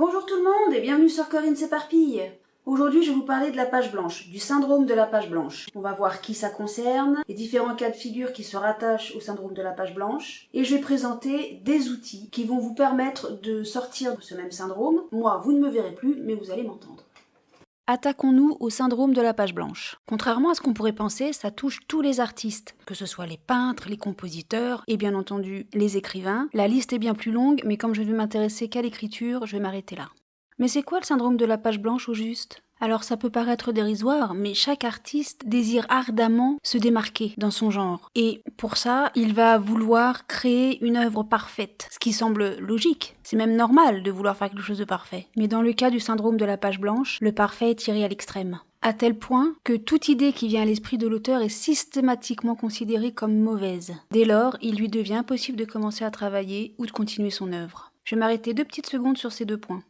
Bonjour tout le monde et bienvenue sur Corinne s'éparpille. Aujourd'hui, je vais vous parler de la page blanche, du syndrome de la page blanche. On va voir qui ça concerne, les différents cas de figure qui se rattachent au syndrome de la page blanche, et je vais présenter des outils qui vont vous permettre de sortir de ce même syndrome. Moi, vous ne me verrez plus, mais vous allez m'entendre. Attaquons-nous au syndrome de la page blanche. Contrairement à ce qu'on pourrait penser, ça touche tous les artistes, que ce soit les peintres, les compositeurs et bien entendu les écrivains. La liste est bien plus longue, mais comme je ne vais m'intéresser qu'à l'écriture, je vais m'arrêter là. Mais c'est quoi le syndrome de la page blanche au juste ? Alors ça peut paraître dérisoire, mais chaque artiste désire ardemment se démarquer dans son genre. Et pour ça, il va vouloir créer une œuvre parfaite, ce qui semble logique. C'est même normal de vouloir faire quelque chose de parfait. Mais dans le cas du syndrome de la page blanche, le parfait est tiré à l'extrême. À tel point que toute idée qui vient à l'esprit de l'auteur est systématiquement considérée comme mauvaise. Dès lors, il lui devient impossible de commencer à travailler ou de continuer son œuvre. Je vais m'arrêter 2 petites secondes sur ces 2 points.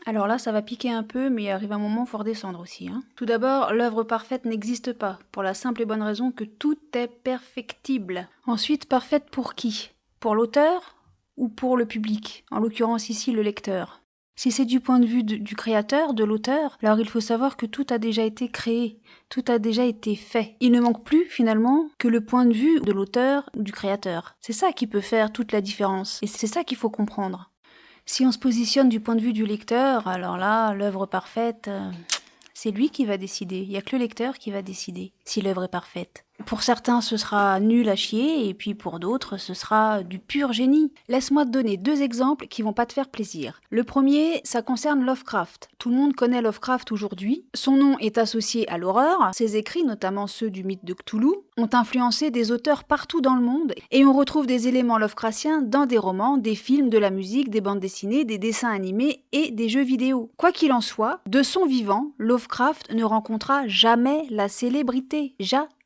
Alors là, ça va piquer un peu, mais il arrive un moment, il faut redescendre aussi. Tout d'abord, l'œuvre parfaite n'existe pas, pour la simple et bonne raison que tout est perfectible. Ensuite, parfaite pour qui ? Pour l'auteur ou pour le public ? En l'occurrence ici, le lecteur. Si c'est du point de vue du créateur, de l'auteur, alors il faut savoir que tout a déjà été créé, tout a déjà été fait. Il ne manque plus, finalement, que le point de vue de l'auteur ou du créateur. C'est ça qui peut faire toute la différence, et c'est ça qu'il faut comprendre. Si on se positionne du point de vue du lecteur, alors là, l'œuvre parfaite, c'est lui qui va décider. Il n'y a que le lecteur qui va décider si l'œuvre est parfaite. Pour certains, ce sera nul à chier, et puis pour d'autres, ce sera du pur génie. Laisse-moi te donner 2 exemples qui vont pas te faire plaisir. Le premier, ça concerne Lovecraft. Tout le monde connaît Lovecraft aujourd'hui. Son nom est associé à l'horreur. Ses écrits, notamment ceux du mythe de Cthulhu, ont influencé des auteurs partout dans le monde, et on retrouve des éléments Lovecraftiens dans des romans, des films, de la musique, des bandes dessinées, des dessins animés et des jeux vidéo. Quoi qu'il en soit, de son vivant, Lovecraft ne rencontra jamais la célébrité.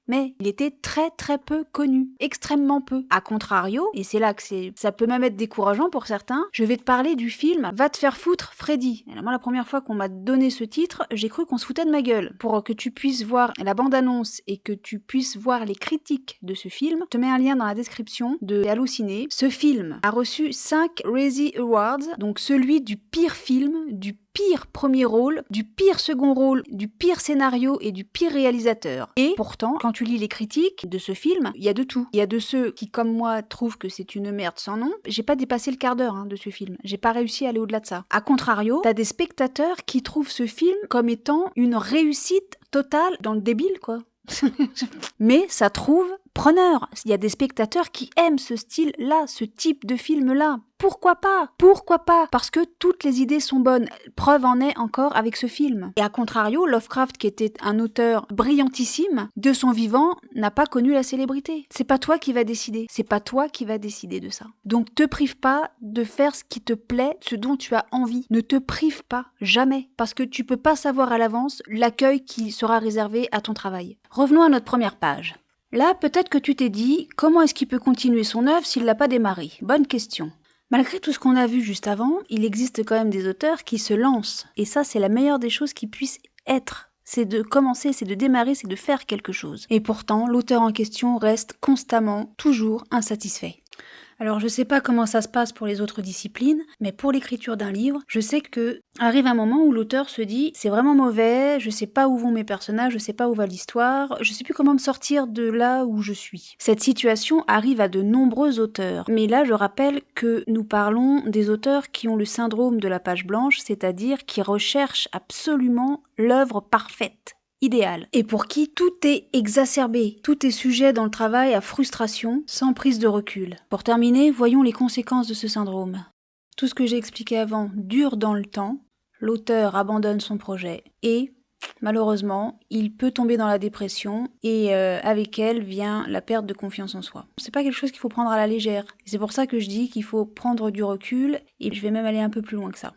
Mais il était très peu connu, extrêmement peu. A contrario, et c'est là que ça peut même être décourageant pour certains, je vais te parler du film Va te faire foutre Freddy. Et là, moi, la première fois qu'on m'a donné ce titre, j'ai cru qu'on se foutait de ma gueule. Pour que tu puisses voir la bande-annonce et que tu puisses voir les critiques de ce film, je te mets un lien dans la description de Halluciné. Ce film a reçu 5 Razzie Awards, donc celui du pire film, du pire premier rôle, du pire second rôle, du pire scénario et du pire réalisateur. Et pourtant, quand tu lis les critiques de ce film, il y a de tout. Il y a de ceux qui, comme moi, trouvent que c'est une merde sans nom. J'ai pas dépassé le quart d'heure de ce film. J'ai pas réussi à aller au-delà de ça. A contrario, t'as des spectateurs qui trouvent ce film comme étant une réussite totale dans le débile, quoi. Mais ça trouve preneur. Il y a des spectateurs qui aiment ce style-là, ce type de film-là. Pourquoi pas ? Pourquoi pas ? Parce que toutes les idées sont bonnes. Preuve en est encore avec ce film. Et à contrario, Lovecraft, qui était un auteur brillantissime, de son vivant, n'a pas connu la célébrité. C'est pas toi qui vas décider. C'est pas toi qui vas décider de ça. Donc te prive pas de faire ce qui te plaît, ce dont tu as envie. Ne te prive pas, jamais. Parce que tu peux pas savoir à l'avance l'accueil qui sera réservé à ton travail. Revenons à notre première page. Là, peut-être que tu t'es dit, comment est-ce qu'il peut continuer son œuvre s'il l'a pas démarré ? Bonne question. Malgré tout ce qu'on a vu juste avant, il existe quand même des auteurs qui se lancent. Et ça, c'est la meilleure des choses qui puissent être. C'est de commencer, c'est de démarrer, c'est de faire quelque chose. Et pourtant, l'auteur en question reste constamment, toujours insatisfait. Alors je sais pas comment ça se passe pour les autres disciplines, mais pour l'écriture d'un livre, je sais que arrive un moment où l'auteur se dit c'est vraiment mauvais, je sais pas où vont mes personnages, je sais pas où va l'histoire, je sais plus comment me sortir de là où je suis. Cette situation arrive à de nombreux auteurs, mais là je rappelle que nous parlons des auteurs qui ont le syndrome de la page blanche, c'est-à-dire qui recherchent absolument l'œuvre parfaite. Idéal. Et pour qui tout est exacerbé, tout est sujet dans le travail à frustration, sans prise de recul. Pour terminer, voyons les conséquences de ce syndrome. Tout ce que j'ai expliqué avant dure dans le temps, l'auteur abandonne son projet et, malheureusement, il peut tomber dans la dépression et avec elle vient la perte de confiance en soi. C'est pas quelque chose qu'il faut prendre à la légère. C'est pour ça que je dis qu'il faut prendre du recul et je vais même aller un peu plus loin que ça.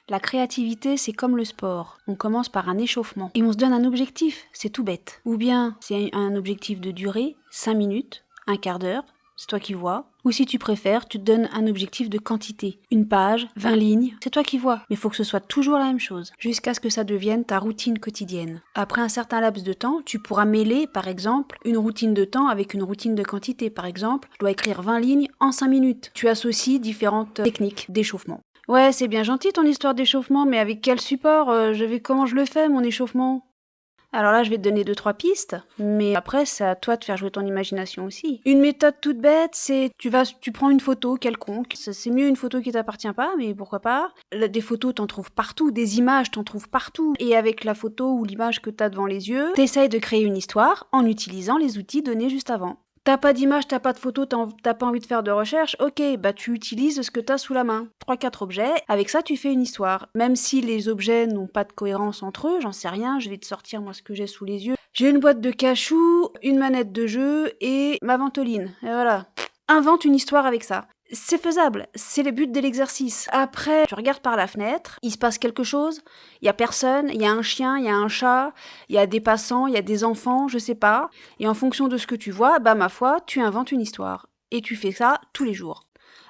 La créativité, c'est comme le sport. On commence par un échauffement. Et on se donne un objectif, c'est tout bête. Ou bien, c'est un objectif de durée, 5 minutes, un quart d'heure, c'est toi qui vois. Ou si tu préfères, tu te donnes un objectif de quantité. 1 page, 20 lignes, c'est toi qui vois. Mais il faut que ce soit toujours la même chose, jusqu'à ce que ça devienne ta routine quotidienne. Après un certain laps de temps, tu pourras mêler, par exemple, une routine de temps avec une routine de quantité. Par exemple, je dois écrire 20 lignes en 5 minutes. Tu associes différentes techniques d'échauffement. Ouais, c'est bien gentil ton histoire d'échauffement, mais avec quel support? Comment je le fais, mon échauffement? Alors là, je vais te donner 2-3 pistes, mais après, c'est à toi de faire jouer ton imagination aussi. Une méthode toute bête, c'est tu prends une photo quelconque. C'est mieux une photo qui t'appartient pas, mais pourquoi pas. Des photos, t'en trouves partout, des images, t'en trouves partout. Et avec la photo ou l'image que t'as devant les yeux, t'essayes de créer une histoire en utilisant les outils donnés juste avant. T'as pas d'image, t'as pas de photo, t'as pas envie de faire de recherche, ok, bah tu utilises ce que t'as sous la main. 3-4 objets, avec ça tu fais une histoire. Même si les objets n'ont pas de cohérence entre eux, j'en sais rien, je vais te sortir moi ce que j'ai sous les yeux. J'ai une boîte de cachou, une manette de jeu et ma ventoline. Et voilà. Invente une histoire avec ça. C'est faisable, c'est le but de l'exercice. Après, tu regardes par la fenêtre, il se passe quelque chose, il y a personne, il y a un chien, il y a un chat, il y a des passants, il y a des enfants, je sais pas. Et en fonction de ce que tu vois, bah ma foi, tu inventes une histoire. Et tu fais ça tous les jours.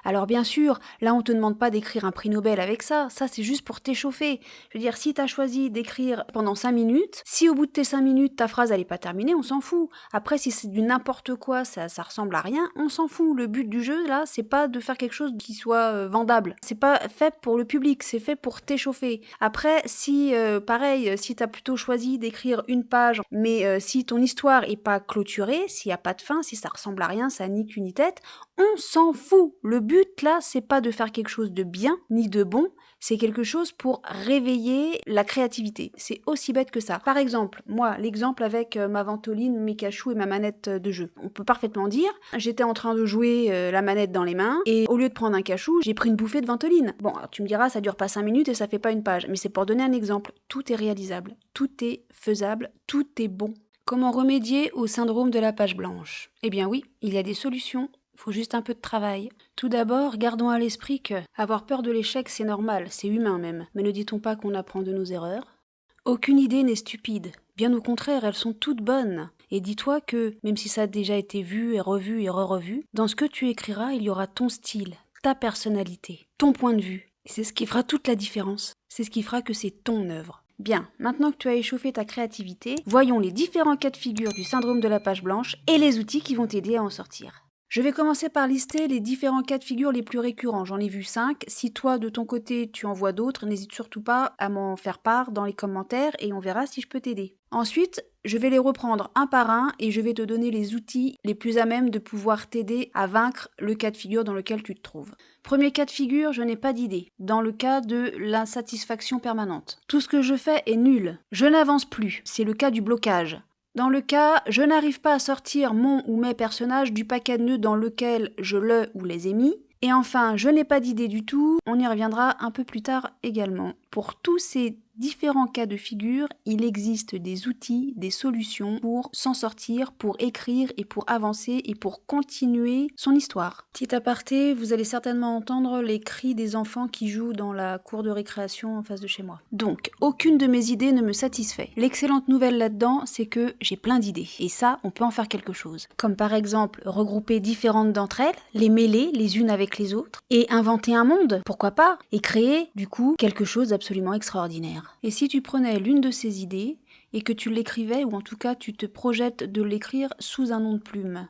Alors bien sûr, là on te demande pas d'écrire un prix Nobel avec ça c'est juste pour t'échauffer. Je veux dire, si t'as choisi d'écrire pendant 5 minutes, si au bout de tes 5 minutes ta phrase elle est pas terminée, on s'en fout. Après si c'est du n'importe quoi, ça ressemble à rien, on s'en fout. Le but du jeu là, c'est pas de faire quelque chose qui soit vendable. C'est pas fait pour le public, c'est fait pour t'échauffer. Après si pareil, si t'as plutôt choisi d'écrire une page, mais si ton histoire est pas clôturée, s'il y a pas de fin, si ça ressemble à rien, ça ni queue ni tête, on s'en fout. Le but là, c'est pas de faire quelque chose de bien ni de bon, c'est quelque chose pour réveiller la créativité. C'est aussi bête que ça. Par exemple, moi, l'exemple avec ma ventoline, mes cachous et ma manette de jeu. On peut parfaitement dire, j'étais en train de jouer la manette dans les mains et au lieu de prendre un cachou, j'ai pris une bouffée de ventoline. Bon, alors, tu me diras, ça dure pas 5 minutes et ça fait pas une page, mais c'est pour donner un exemple. Tout est réalisable, tout est faisable, tout est bon. Comment remédier au syndrome de la page blanche? Eh bien oui, il y a des solutions. Faut juste un peu de travail. Tout d'abord, gardons à l'esprit que avoir peur de l'échec, c'est normal, c'est humain même. Mais ne dit-on pas qu'on apprend de nos erreurs? Aucune idée n'est stupide. Bien au contraire, elles sont toutes bonnes. Et dis-toi que, même si ça a déjà été vu et re-revu, dans ce que tu écriras, il y aura ton style, ta personnalité, ton point de vue. Et c'est ce qui fera toute la différence. C'est ce qui fera que c'est ton œuvre. Bien, maintenant que tu as échauffé ta créativité, voyons les différents cas de figure du syndrome de la page blanche et les outils qui vont t'aider à en sortir. Je vais commencer par lister les différents cas de figure les plus récurrents. J'en ai vu 5. Si toi, de ton côté, tu en vois d'autres, n'hésite surtout pas à m'en faire part dans les commentaires et on verra si je peux t'aider. Ensuite, je vais les reprendre un par un et je vais te donner les outils les plus à même de pouvoir t'aider à vaincre le cas de figure dans lequel tu te trouves. Premier cas de figure, je n'ai pas d'idée. Dans le cas de l'insatisfaction permanente. Tout ce que je fais est nul. Je n'avance plus. C'est le cas du blocage. Dans le cas, je n'arrive pas à sortir mon ou mes personnages du paquet de nœuds dans lequel je le ou les ai mis. Et enfin, je n'ai pas d'idée du tout, on y reviendra un peu plus tard également. Pour tous ces différents cas de figure, il existe des outils, des solutions pour s'en sortir, pour écrire et pour avancer et pour continuer son histoire. Petit aparté, vous allez certainement entendre les cris des enfants qui jouent dans la cour de récréation en face de chez moi. Donc, aucune de mes idées ne me satisfait. L'excellente nouvelle là-dedans, c'est que j'ai plein d'idées. Et ça, on peut en faire quelque chose. Comme par exemple, regrouper différentes d'entre elles, les mêler les unes avec les autres, et inventer un monde, pourquoi pas, et créer, du coup, quelque chose d'absolument extraordinaire. Et si tu prenais l'une de ces idées et que tu l'écrivais, ou en tout cas tu te projettes de l'écrire sous un nom de plume.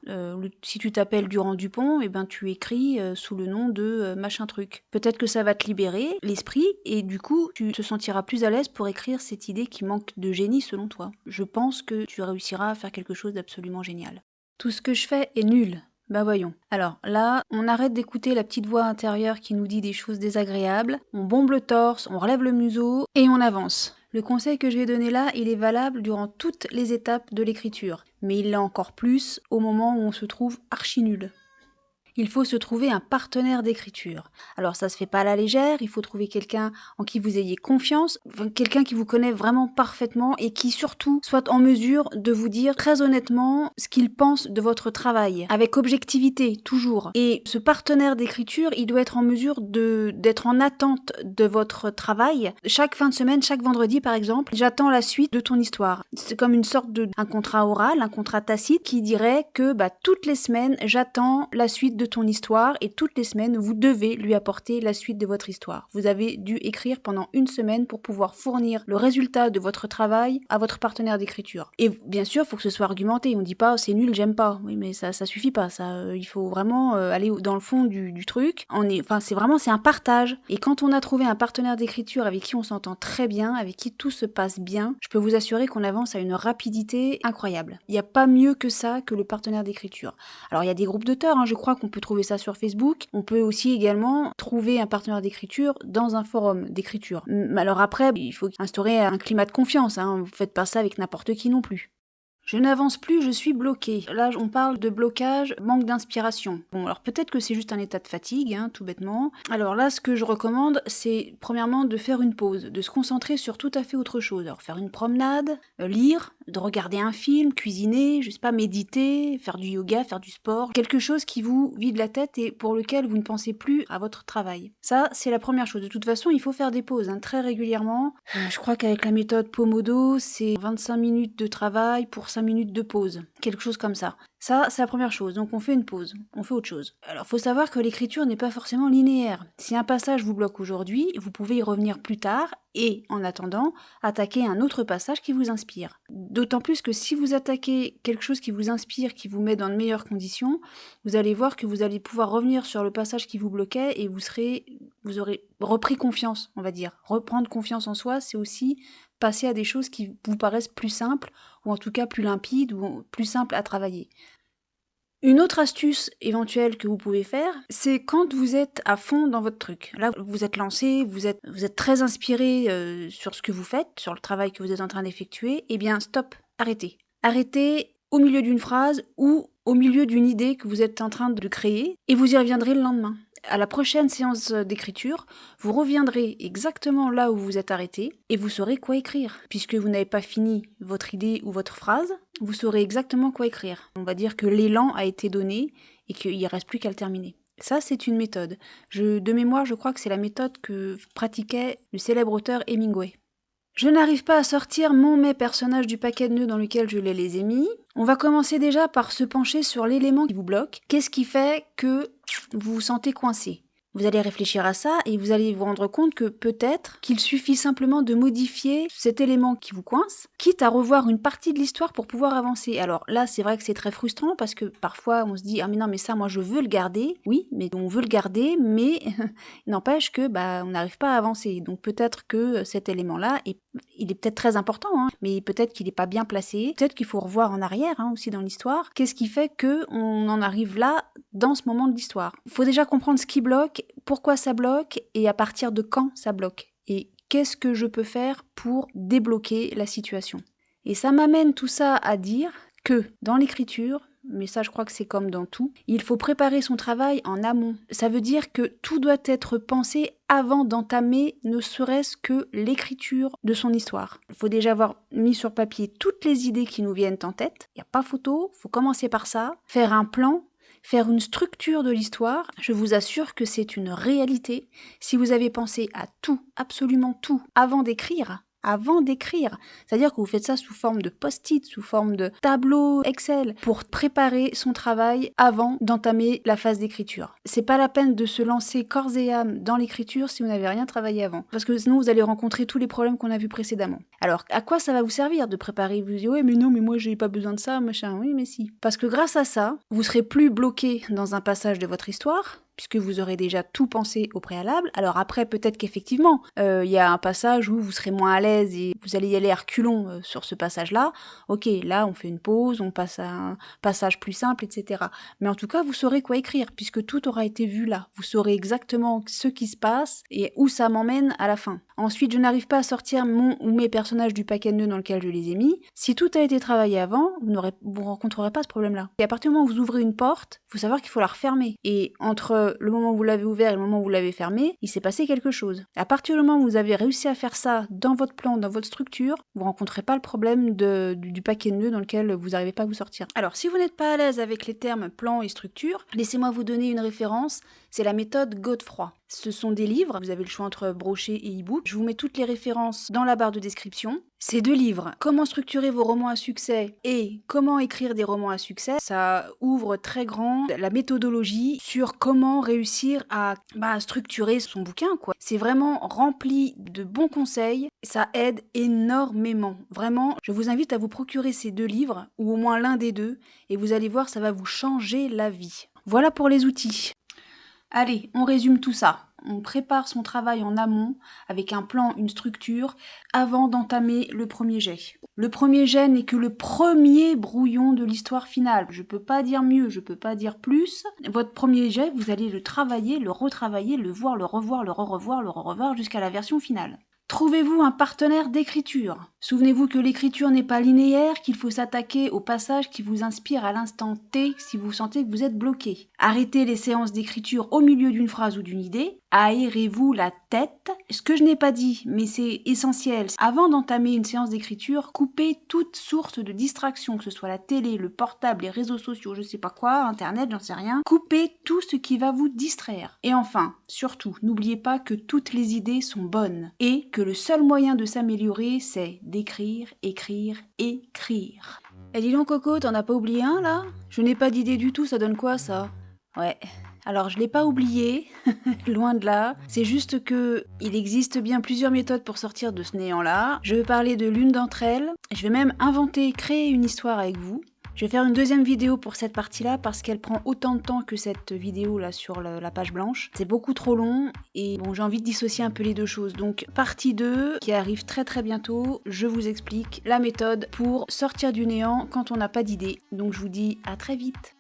Si tu t'appelles Durand Dupont, eh ben tu écris sous le nom de machin truc. Peut-être que ça va te libérer l'esprit et du coup tu te sentiras plus à l'aise pour écrire cette idée qui manque de génie selon toi. Je pense que tu réussiras à faire quelque chose d'absolument génial. Tout ce que je fais est nul. Bah voyons. Alors là, on arrête d'écouter la petite voix intérieure qui nous dit des choses désagréables, on bombe le torse, on relève le museau et on avance. Le conseil que je vais donner là, il est valable durant toutes les étapes de l'écriture, mais il l'est encore plus au moment où on se trouve archi nul. Il faut se trouver un partenaire d'écriture. Alors ça se fait pas à la légère, il faut trouver quelqu'un en qui vous ayez confiance, quelqu'un qui vous connaît vraiment parfaitement et qui surtout soit en mesure de vous dire très honnêtement ce qu'il pense de votre travail, avec objectivité toujours. Et ce partenaire d'écriture, il doit être en mesure d'être en attente de votre travail. Chaque fin de semaine, chaque vendredi par exemple, j'attends la suite de ton histoire. C'est comme une sorte un contrat oral, un contrat tacite qui dirait que toutes les semaines, j'attends la suite de de ton histoire et toutes les semaines, vous devez lui apporter la suite de votre histoire. Vous avez dû écrire pendant une semaine pour pouvoir fournir le résultat de votre travail à votre partenaire d'écriture. Et bien sûr, il faut que ce soit argumenté. On ne dit pas oh, c'est nul, j'aime pas. Oui, mais ça suffit pas. Il faut vraiment aller dans le fond du truc. C'est un partage. Et quand on a trouvé un partenaire d'écriture avec qui on s'entend très bien, avec qui tout se passe bien, je peux vous assurer qu'on avance à une rapidité incroyable. Il n'y a pas mieux que ça que le partenaire d'écriture. Alors il y a des groupes d'auteurs, je crois qu'on peut trouver ça sur Facebook. On peut aussi également trouver un partenaire d'écriture dans un forum d'écriture. Alors après, il faut instaurer un climat de confiance, vous faites pas ça avec n'importe qui non plus. Je n'avance plus, je suis bloquée. Là, on parle de blocage, manque d'inspiration. Bon, alors peut-être que c'est juste un état de fatigue, tout bêtement. Alors là, ce que je recommande, c'est premièrement de faire une pause, de se concentrer sur tout à fait autre chose. Alors faire une promenade, lire, de regarder un film, cuisiner, je sais pas, méditer, faire du yoga, faire du sport. Quelque chose qui vous vide la tête et pour lequel vous ne pensez plus à votre travail. Ça, c'est la première chose. De toute façon, il faut faire des pauses, très régulièrement. Je crois qu'avec la méthode Pomodoro, c'est 25 minutes de travail pour 5 minutes de pause, quelque chose comme ça. Ça, c'est la première chose, donc on fait une pause, on fait autre chose. Alors, faut savoir que l'écriture n'est pas forcément linéaire. Si un passage vous bloque aujourd'hui, vous pouvez y revenir plus tard et, en attendant, attaquer un autre passage qui vous inspire. D'autant plus que si vous attaquez quelque chose qui vous inspire, qui vous met dans de meilleures conditions, vous allez voir que vous allez pouvoir revenir sur le passage qui vous bloquait et vous aurez repris confiance, on va dire. Reprendre confiance en soi, c'est aussi passer à des choses qui vous paraissent plus simples, ou en tout cas plus limpides, ou plus simples à travailler. Une autre astuce éventuelle que vous pouvez faire, c'est quand vous êtes à fond dans votre truc. Là, vous êtes lancé, vous êtes très inspiré sur ce que vous faites, sur le travail que vous êtes en train d'effectuer, eh bien stop, arrêtez. Arrêtez au milieu d'une phrase ou au milieu d'une idée que vous êtes en train de créer, et vous y reviendrez le lendemain. À la prochaine séance d'écriture, vous reviendrez exactement là où vous êtes arrêté et vous saurez quoi écrire. Puisque vous n'avez pas fini votre idée ou votre phrase, vous saurez exactement quoi écrire. On va dire que l'élan a été donné et qu'il ne reste plus qu'à le terminer. Ça, c'est une méthode. De mémoire, je crois que c'est la méthode que pratiquait le célèbre auteur Hemingway. Je n'arrive pas à sortir mes personnages du paquet de nœuds dans lequel je les ai mis. On va commencer déjà par se pencher sur l'élément qui vous bloque. Qu'est-ce qui fait que vous vous sentez coincé ? Vous allez réfléchir à ça et vous allez vous rendre compte que peut-être qu'il suffit simplement de modifier cet élément qui vous coince, quitte à revoir une partie de l'histoire pour pouvoir avancer. Alors là, c'est vrai que c'est très frustrant parce que parfois on se dit « Ah mais non, mais ça, moi je veux le garder. » Oui, mais on veut le garder, mais il n'empêche que on n'arrive pas à avancer. Donc peut-être que cet élément-là, il est peut-être très important, mais peut-être qu'il n'est pas bien placé. Peut-être qu'il faut revoir en arrière aussi dans l'histoire. Qu'est-ce qui fait qu'on en arrive là dans ce moment de l'histoire ? Il faut déjà comprendre ce qui bloque, pourquoi ça bloque et à partir de quand ça bloque. Et qu'est-ce que je peux faire pour débloquer la situation. Et ça m'amène tout ça à dire que dans l'écriture, mais ça je crois que c'est comme dans tout, il faut préparer son travail en amont. Ça veut dire que tout doit être pensé avant d'entamer ne serait-ce que l'écriture de son histoire. Il faut déjà avoir mis sur papier toutes les idées qui nous viennent en tête. Il n'y a pas photo, il faut commencer par ça, faire un plan, faire une structure de l'histoire. Je vous assure que c'est une réalité. Si vous avez pensé à tout, absolument tout, avant d'écrire, c'est-à-dire que vous faites ça sous forme de post-it, sous forme de tableau Excel, pour préparer son travail avant d'entamer la phase d'écriture. C'est pas la peine de se lancer corps et âme dans l'écriture si vous n'avez rien travaillé avant, parce que sinon vous allez rencontrer tous les problèmes qu'on a vus précédemment. Alors, à quoi ça va vous servir de préparer ? Vous dites, ouais, mais non, mais moi j'ai pas besoin de ça, machin. Oui, mais si. Parce que grâce à ça, vous serez plus bloqué dans un passage de votre histoire, puisque vous aurez déjà tout pensé au préalable. Alors après, peut-être qu'effectivement, il y a un passage où vous serez moins à l'aise et vous allez y aller à reculons sur ce passage-là. Ok, là, on fait une pause, on passe à un passage plus simple, etc. Mais en tout cas, vous saurez quoi écrire, puisque tout aura été vu là. Vous saurez exactement ce qui se passe et où ça m'emmène à la fin. Ensuite, je n'arrive pas à sortir mon ou mes personnages du paquet de nœuds dans lequel je les ai mis. Si tout a été travaillé avant, vous rencontrerez pas ce problème-là. Et à partir du moment où vous ouvrez une porte, il faut savoir qu'il faut la refermer. Et entre le moment où vous l'avez ouvert et le moment où vous l'avez fermé, il s'est passé quelque chose. À partir du moment où vous avez réussi à faire ça dans votre plan, dans votre structure, vous rencontrez pas le problème du paquet de nœuds dans lequel vous n'arrivez pas à vous sortir. Alors, si vous n'êtes pas à l'aise avec les termes plan et structure, laissez-moi vous donner une référence, c'est la méthode Godefroy. Ce sont des livres, vous avez le choix entre brochet et e-book. Je vous mets toutes les références dans la barre de description. Ces deux livres, Comment structurer vos romans à succès et Comment écrire des romans à succès, ça ouvre très grand la méthodologie sur comment réussir à structurer son bouquin, quoi. C'est vraiment rempli de bons conseils, ça aide énormément. Vraiment, je vous invite à vous procurer ces deux livres, ou au moins l'un des deux, et vous allez voir, ça va vous changer la vie. Voilà pour les outils. Allez, on résume tout ça. On prépare son travail en amont avec un plan, une structure, avant d'entamer le premier jet. Le premier jet n'est que le premier brouillon de l'histoire finale. Je peux pas dire mieux, je peux pas dire plus. Votre premier jet, vous allez le travailler, le retravailler, le voir, le revoir, le re-revoir, le re-revoir jusqu'à la version finale. Trouvez-vous un partenaire d'écriture. Souvenez-vous que l'écriture n'est pas linéaire, qu'il faut s'attaquer aux passages qui vous inspirent à l'instant T si vous sentez que vous êtes bloqué. Arrêtez les séances d'écriture au milieu d'une phrase ou d'une idée. Aérez-vous la tête. Ce que je n'ai pas dit, mais c'est essentiel. Avant d'entamer une séance d'écriture, coupez toute source de distraction, que ce soit la télé, le portable, les réseaux sociaux, je sais pas quoi, internet, j'en sais rien. Coupez tout ce qui va vous distraire. Et enfin, surtout, n'oubliez pas que toutes les idées sont bonnes et que le seul moyen de s'améliorer, c'est d'écrire, écrire, écrire. Eh dis donc Coco, t'en as pas oublié un là? Je n'ai pas d'idée du tout, ça donne quoi ça? Ouais. Alors je l'ai pas oublié, loin de là, c'est juste que il existe bien plusieurs méthodes pour sortir de ce néant-là. Je vais parler de l'une d'entre elles, je vais même créer une histoire avec vous. Je vais faire une deuxième vidéo pour cette partie-là parce qu'elle prend autant de temps que cette vidéo-là sur la page blanche. C'est beaucoup trop long et bon, j'ai envie de dissocier un peu les deux choses. Donc partie 2 qui arrive très très bientôt, je vous explique la méthode pour sortir du néant quand on n'a pas d'idée. Donc je vous dis à très vite.